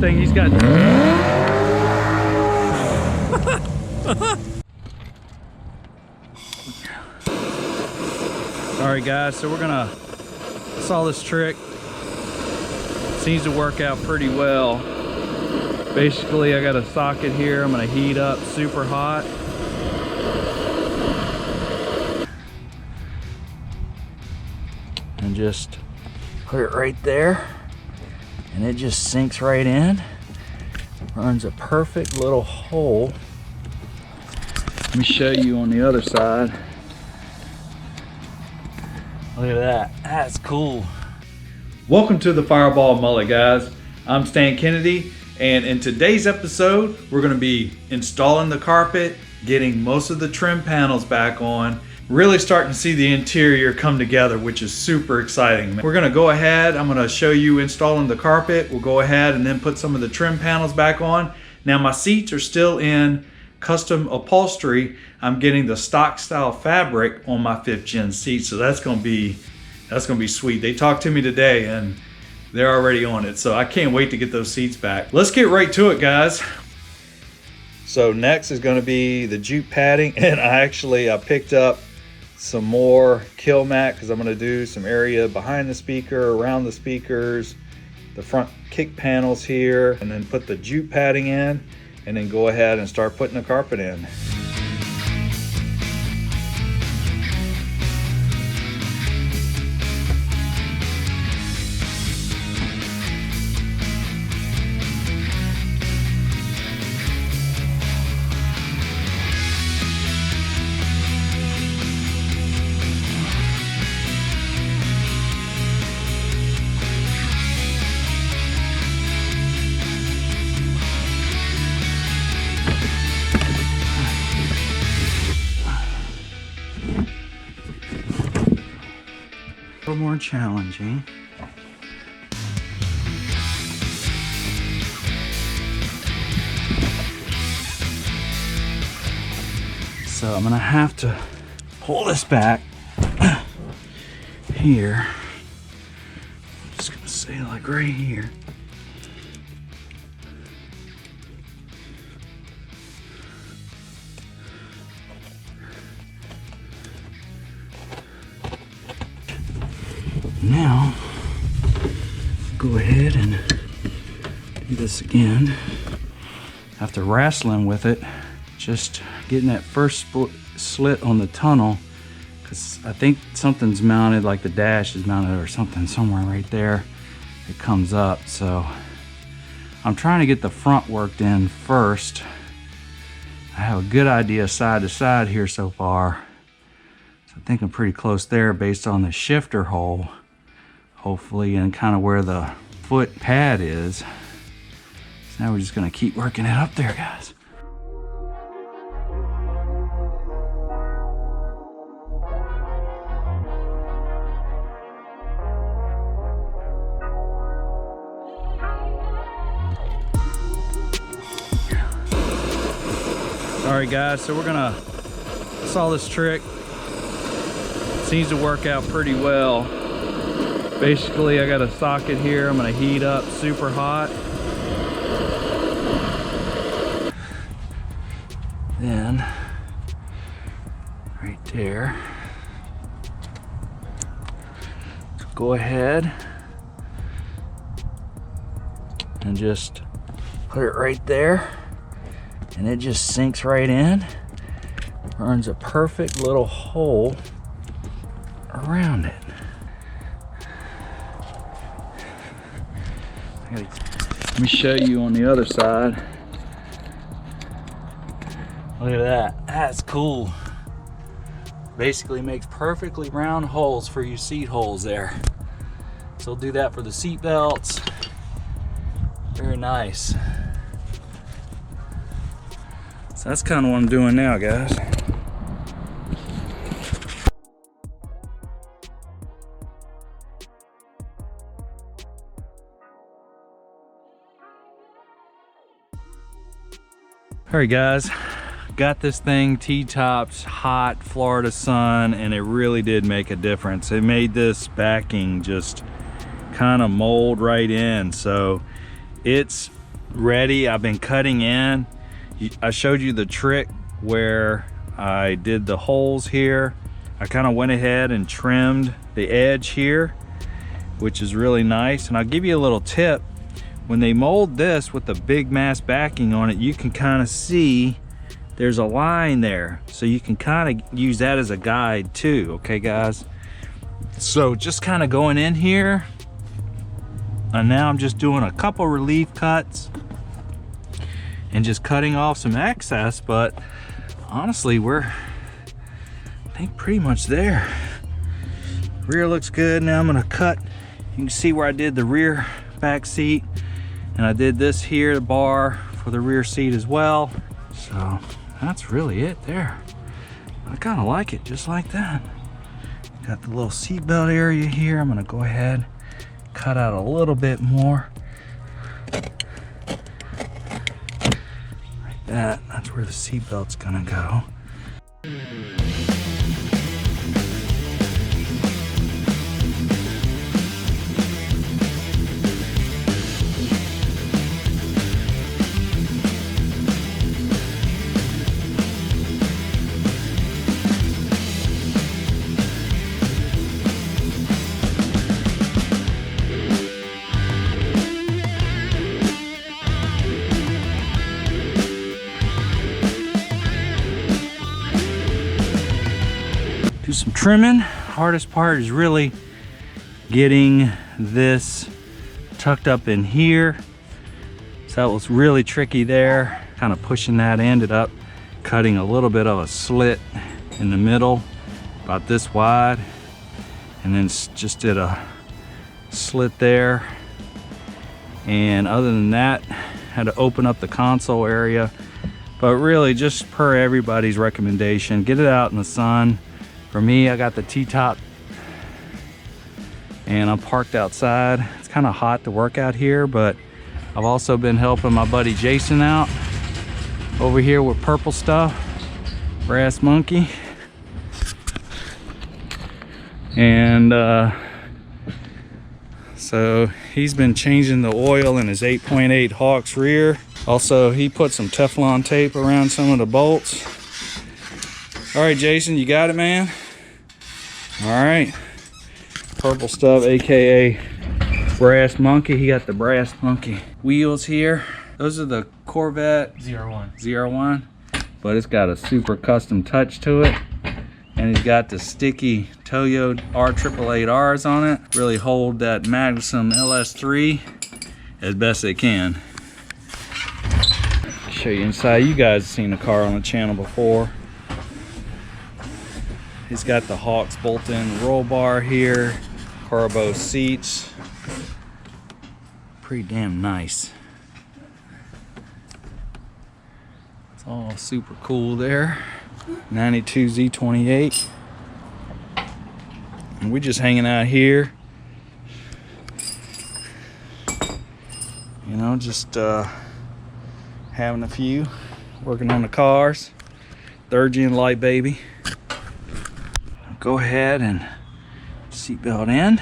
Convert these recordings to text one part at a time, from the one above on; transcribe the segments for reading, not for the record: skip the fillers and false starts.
thing. He's got... Alright guys, so we're gonna saw this trick. Seems to work out pretty well. Basically, I got a socket here. I'm gonna heat up super hot. And just put it right there. And it just sinks right in. Runs a perfect little hole. Let me show you on the other side. Look at that, that's cool. Welcome to the Fireball Mullet, guys. I'm Stan Kennedy, and in today's episode, we're gonna be installing the carpet, getting most of the trim panels back on, really starting to see the interior come together, which is super exciting. We're gonna go ahead, I'm gonna show you installing the carpet. We'll go ahead and then put some of the trim panels back on. Now my seats are still in custom upholstery. I'm getting the stock style fabric on my 5th gen seat, so that's gonna be sweet. They talked to me today and they're already on it, so I can't wait to get those seats back. Let's get right to it, guys. So next is gonna be the jute padding, and I picked up some more kill mat because I'm gonna do some area behind the speaker, around the speakers, the front kick panels here, and then put the jute padding in, and then go ahead and start putting the carpet in. A little more challenging. So I'm gonna have to pull this back here. I'm just gonna say like right here. Now, go ahead and do this again. After wrestling with it, just getting that first slit on the tunnel, because I think something's mounted, like the dash is mounted or something somewhere right there. It comes up, so I'm trying to get the front worked in first. I have a good idea side to side here so far. So I think I'm pretty close there based on the shifter hole. Hopefully, and kind of where the foot pad is. So now we're just gonna keep working it up there, guys. Alright guys, so we're gonna saw this trick. Seems to work out pretty well. Basically, I got a socket here. I'm gonna heat up super hot. Then, right there, go ahead and just put it right there. And it just sinks right in. Runs a perfect little hole around it. Let me show you on the other side. Look at that, that's cool. Basically makes perfectly round holes for your seat holes there. So we'll do that for the seat belts. Very nice. So that's kind of what I'm doing now, guys. All right guys, got this thing T-tops, hot Florida sun, and it really did make a difference. It made this backing just kind of mold right in. So it's ready. I've been cutting in. I showed you the trick where I did the holes here. I kind of went ahead and trimmed the edge here, which is really nice. And I'll give you a little tip. When they mold this with the big mass backing on it, you can kind of see there's a line there. So you can kind of use that as a guide too, okay guys? So just kind of going in here, and now I'm just doing a couple relief cuts and just cutting off some excess, but honestly, we're, I think, pretty much there. Rear looks good. Now I'm gonna cut. You can see where I did the rear back seat, and I did this here, the bar for the rear seat as well. So that's really it there. I kind of like it just like that. Got the little seat belt area here. I'm gonna go ahead, cut out a little bit more. Like that. That's where the seat belt's gonna go. Do some trimming. Hardest part is really getting this tucked up in here. So that was really tricky there. Kind of pushing that, ended up cutting a little bit of a slit in the middle, about this wide, and then just did a slit there. And other than that, had to open up the console area. But really, just per everybody's recommendation, get it out in the sun. For me, I got the T-top and I'm parked outside. It's kind of hot to work out here, but I've also been helping my buddy Jason out over here with purple stuff, Brass Monkey. And so he's been changing the oil in his 8.8 Hawks rear. Also, he put some Teflon tape around some of the bolts. All right, Jason, you got it, man? All right. Purple stuff, AKA Brass Monkey. He got the Brass Monkey wheels here. Those are the Corvette ZR1, but it's got a super custom touch to it. And he's got the sticky Toyo R888Rs on it. Really hold that Magnum LS3 as best they can. Show you inside. You guys have seen the car on the channel before. He's got the Hawks bolt-in roll bar here, Carbo seats. Pretty damn nice. It's all super cool there. 92 Z28. And we're just hanging out here. You know, just having a few, working on the cars. Third gen light, baby. Go ahead and seatbelt in.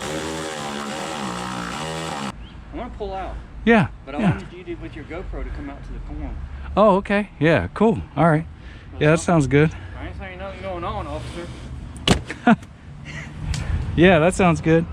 I want to pull out. Yeah. But I wanted you to, with your GoPro, to come out to the corner. Oh, okay. Yeah, cool. All right. Yeah, that sounds good. I ain't saying nothing going on, officer. Yeah, that sounds good.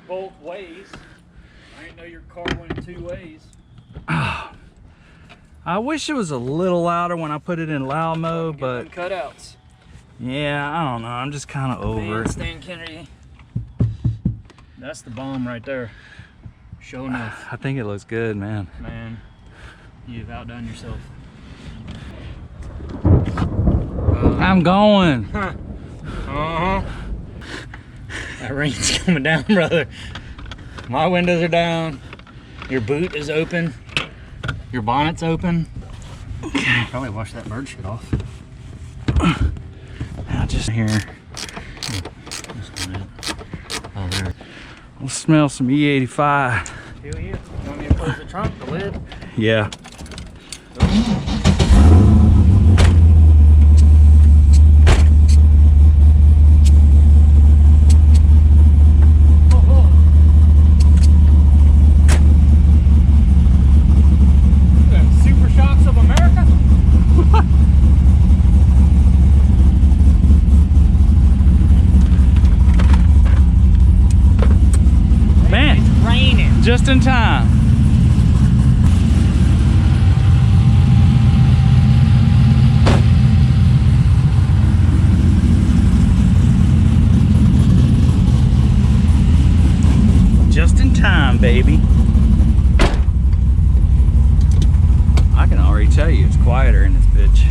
Both ways. I didn't know your car went 2 ways. I wish it was a little louder when I put it in loud mode, but Cutouts. yeah, I don't know. I'm just kind of over it. Stan Kennedy. That's the bomb right there. Sure enough. I think it looks good, man. Man, you've outdone yourself. I'm going. Uh-huh. That rain's coming down, brother. My windows are down. Your boot is open. Your bonnet's open. Okay. Probably wash that bird shit off. Now just here. Oh, there. We'll smell some E85. Hell yeah. You want me to close the trunk, the lid? Yeah. Super Shocks of America? Man, it's raining. Just in time. Just in time, baby. I can already tell you it's quieter in this bitch.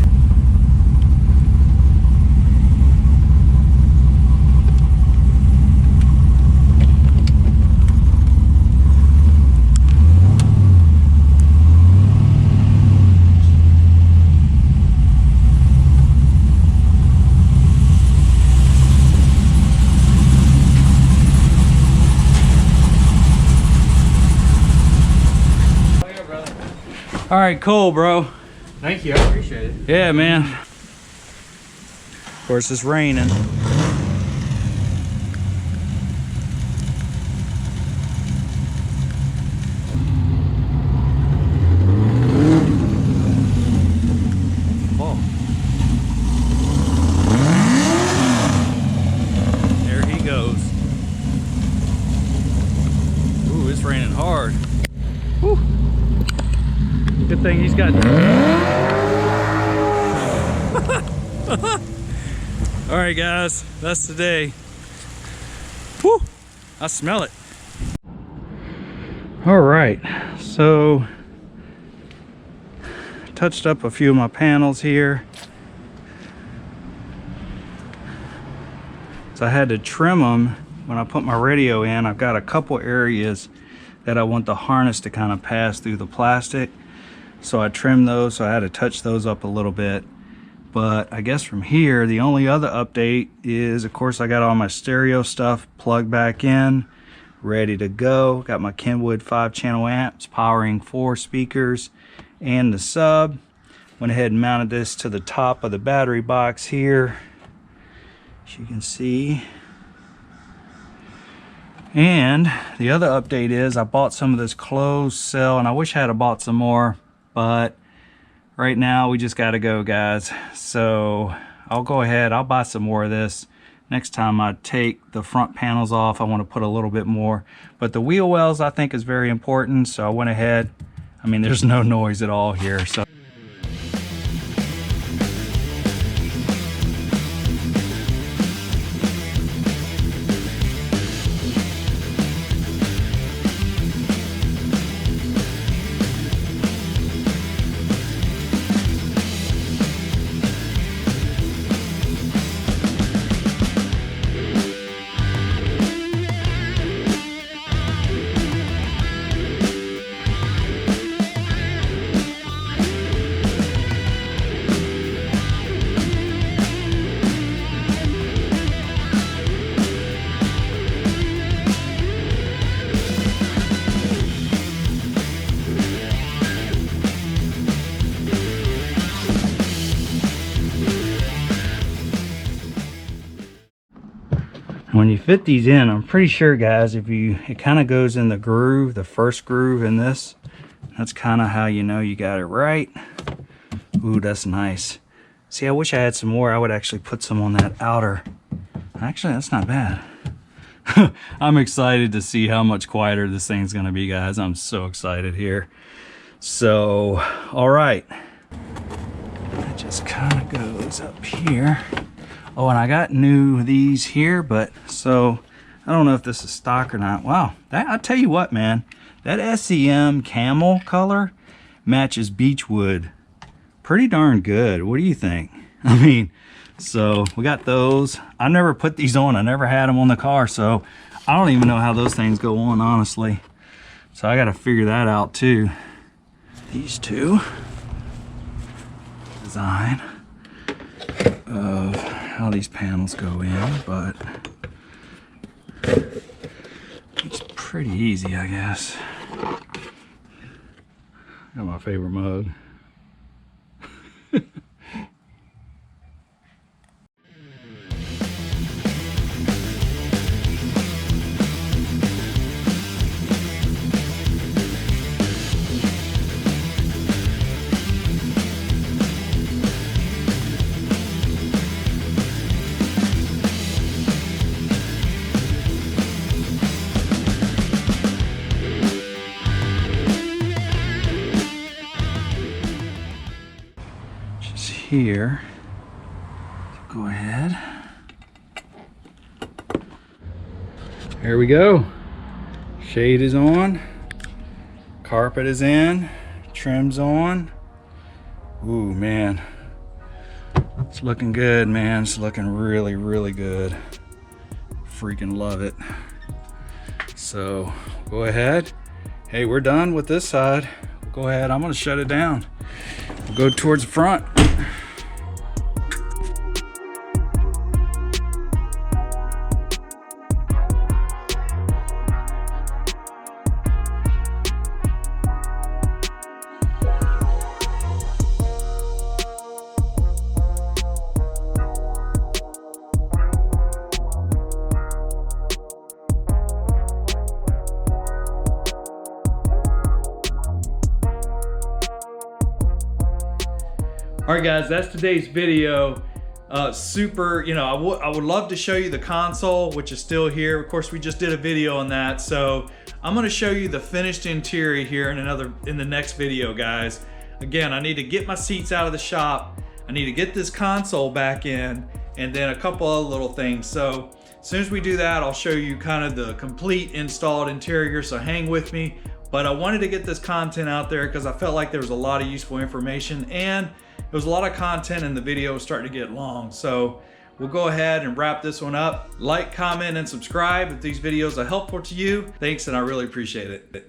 All right, cool, bro. Thank you, I appreciate it. Yeah, man. Of course, it's raining. Whoa. There he goes. Ooh, it's raining hard. Woo. Good thing he's got. All right, guys, that's the day. Woo! I smell it. All right, so touched up a few of my panels here. So I had to trim them when I put my radio in. I've got a couple areas that I want the harness to kind of pass through the plastic. So I trimmed those, so I had to touch those up a little bit. But I guess from here, the only other update is, of course, I got all my stereo stuff plugged back in, ready to go. Got my Kenwood 5-channel amps powering 4 speakers and the sub. Went ahead and mounted this to the top of the battery box here, as you can see. And the other update is I bought some of this closed cell, and I wish I had bought some more, but right now we just got to go, guys. So I'll go ahead, I'll buy some more of this. Next time I take the front panels off, I want to put a little bit more. But the wheel wells I think is very important, so I went ahead. I mean, there's no noise at all here, so. When you fit these in, I'm pretty sure, guys, it kind of goes in the groove, the first groove in this. That's kind of how you know you got it right. Ooh, that's nice. See, I wish I had some more. I would actually put some on that outer. Actually, that's not bad. I'm excited to see how much quieter this thing's gonna be, guys. I'm so excited here. So, all right. It just kind of goes up here. Oh, and I got new these here, but so I don't know if this is stock or not. Wow, I'll tell you what, man, that SEM camel color matches Beechwood pretty darn good. What do you think? I mean, So we got those. I never put these on. I never had them on the car, so I don't even know how those things go on, honestly. So I got to figure that out too. These two. Design of how these panels go in, but it's pretty easy, I guess. Got my favorite mug. Here, so go ahead. Here we go. Shade is on, carpet is in, trim's on. Ooh, man, it's looking good, man. It's looking really, really good. Freaking love it. So go ahead. Hey, we're done with this side. Go ahead, I'm gonna shut it down. We'll go towards the front. All right, guys, that's today's video. Super, you know, I would love to show you the console, which is still here. Of course, we just did a video on that. So I'm gonna show you the finished interior here in the next video, guys. Again, I need to get my seats out of the shop. I need to get this console back in, and then a couple other little things. So as soon as we do that, I'll show you kind of the complete installed interior, so hang with me. But I wanted to get this content out there because I felt like there was a lot of useful information, and there was a lot of content and the video was starting to get long. So we'll go ahead and wrap this one up. Like, comment, and subscribe if these videos are helpful to you. Thanks, and I really appreciate it.